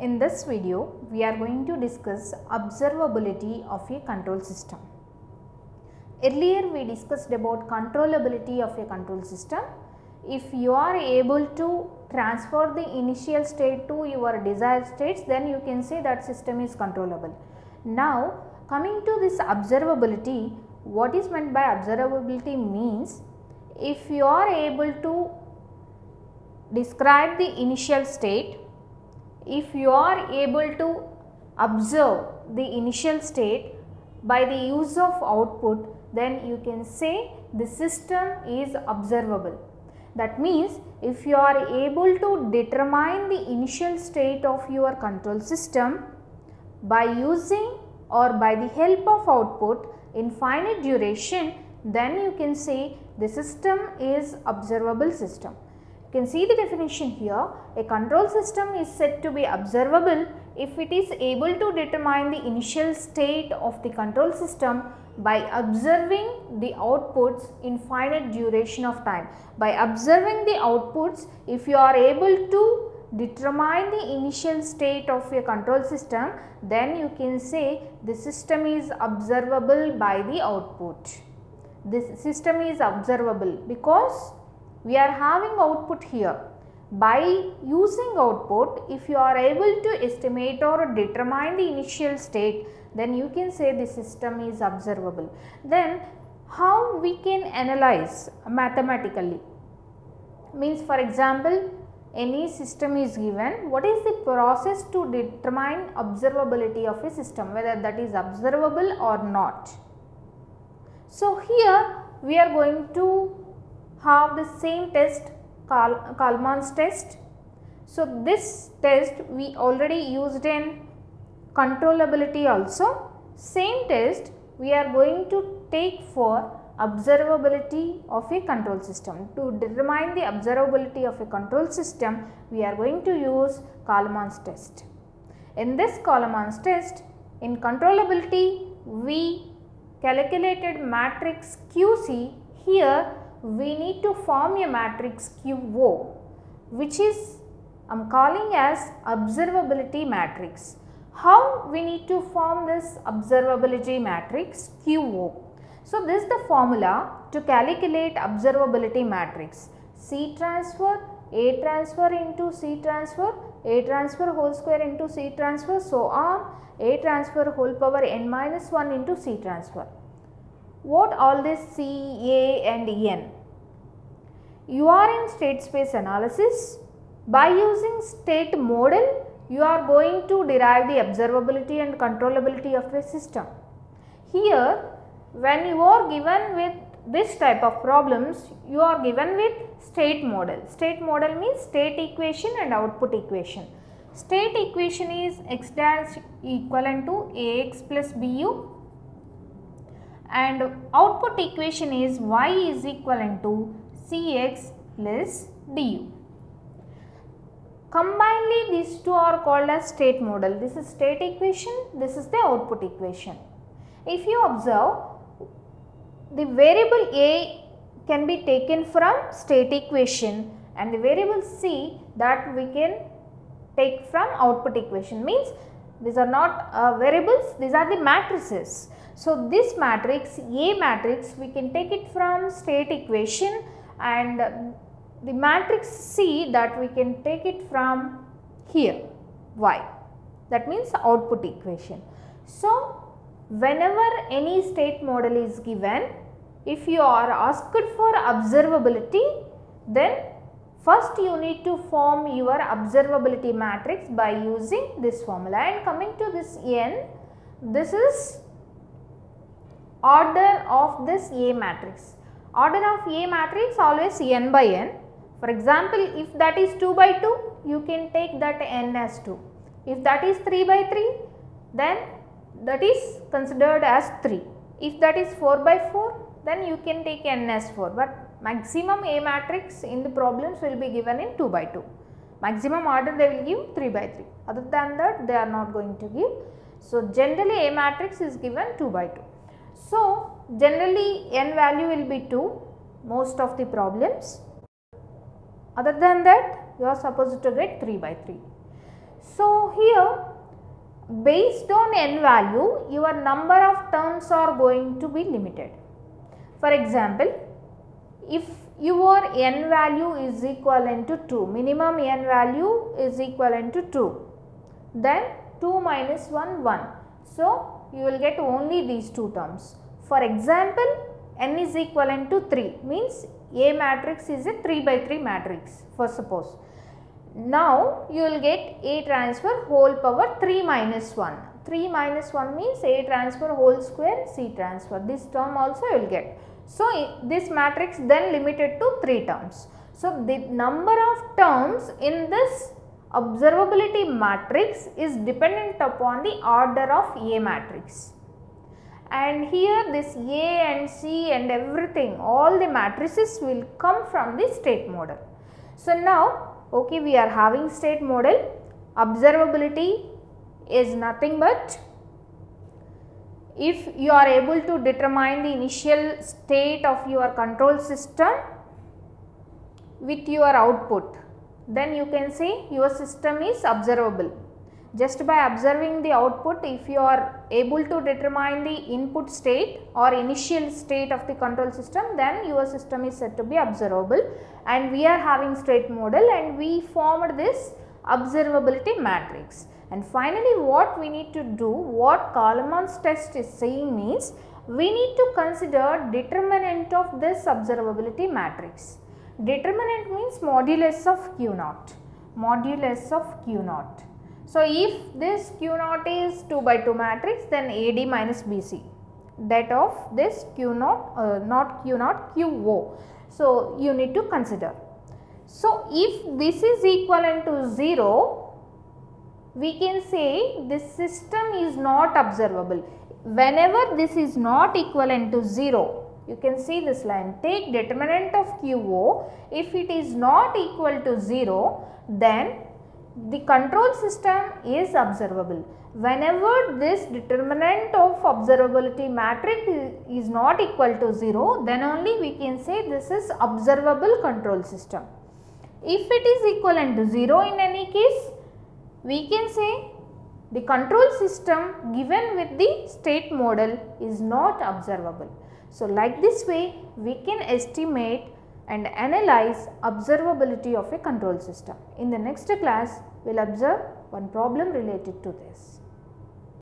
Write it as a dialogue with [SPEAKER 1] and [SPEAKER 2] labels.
[SPEAKER 1] In this video, we are going to discuss observability of a control system. Earlier, we discussed about controllability of a control system. If you are able to transfer the initial state to your desired states, then you can say that system is controllable. Now, coming to this observability, what is meant by observability means, if you are able to describe the initial state, if you are able to observe the initial state by the use of output, then you can say the system is observable. That means, if you are able to determine the initial state of your control system by using or by the help of output in finite duration, then you can say the system is observable system. You can see the definition here. A control system is said to be observable if it is able to determine the initial state of the control system by observing the outputs in finite duration of time. By observing the outputs, if you are able to determine the initial state of a control system, then you can say the system is observable by the output. This system is observable because we are having output here. By using output, if you are able to estimate or determine the initial state, then you can say the system is observable. Then how we can analyze mathematically? Means, for example, any system is given, what is the process to determine observability of a system, whether that is observable or not? So here we are going to have the same test, Kalman's test. So this test we already used in controllability also. Same test we are going to take for observability of a control system. To determine the observability of a control system, we are going to use Kalman's test. In this Kalman's test, in controllability, we calculated matrix QC. Here we need to form a matrix QO, which is I am calling as observability matrix. How we need to form this observability matrix QO? So this is the formula to calculate observability matrix. C transfer, A transfer into C transfer, A transfer whole square into C transfer, so on, A transfer whole power n minus 1 into C transfer. What all this C, A and N? You are in state space analysis. By using state model, you are going to derive the observability and controllability of a system. Here, when you are given with this type of problems, you are given with state model. State model means state equation and output equation. State equation is x dash equivalent to ax plus bu, and output equation is y is equivalent to cx plus du. Combinedly, these two are called as state model. This is state equation, this is the output equation. If you observe, the variable a can be taken from state equation and the variable c that we can take from output equation. Means these are not variables, these are the matrices. So this matrix, A matrix, we can take it from state equation, and the matrix C that we can take it from here, Y. That means output equation. So whenever any state model is given, if you are asked for observability, then first you need to form your observability matrix by using this formula. And coming to this N, this is order of this A matrix. Order of A matrix always n by n. For example, if that is 2 by 2, you can take that n as 2. If that is 3 by 3, then that is considered as 3. If that is 4 by 4, then you can take n as 4. But maximum A matrix in the problems will be given in 2 by 2. Maximum order they will give 3 by 3. Other than that, they are not going to give. So generally A matrix is given 2 by 2. So generally n value will be 2 most of the problems. Other than that, you are supposed to get 3 by 3. So here based on n value, your number of terms are going to be limited. For example, if your n value is equivalent to 2, minimum n value is equivalent to 2, then 2 minus 1, 1. So, you will get only these two terms. For example, n is equivalent to 3 means A matrix is a 3 by 3 matrix for suppose. Now, you will get A transfer whole power 3 minus 1. 3 minus 1 means A transfer whole square C transfer. This term also you will get. So, this matrix then limited to 3 terms. So, the number of terms in this observability matrix is dependent upon the order of A matrix. And here this A and C and everything, all the matrices will come from the state model. So, now okay, we are having state model. Observability is nothing but if you are able to determine the initial state of your control system with your output, then you can say your system is observable. Just by observing the output, if you are able to determine the input state or initial state of the control system, then your system is said to be observable. And we are having state model and we formed this observability matrix. And finally, what we need to do, what Kalaman's test is saying means, we need to consider determinant of this observability matrix. Determinant means modulus of Q naught, modulus of Q naught. So, if this Q naught is 2 by 2 matrix, then AD minus BC, that of this Q naught, not Q naught, QO. So, you need to consider. So, if this is equivalent to 0, we can say this system is not observable. Whenever this is not equivalent to 0, you can see this line, take determinant of QO. If it is not equal to 0, then the control system is observable. Whenever this determinant of observability matrix is not equal to 0, then only we can say this is observable control system. If it is equivalent to 0 in any case, we can say the control system given with the state model is not observable. So, like this way we can estimate and analyze observability of a control system. In the next class, we will observe one problem related to this.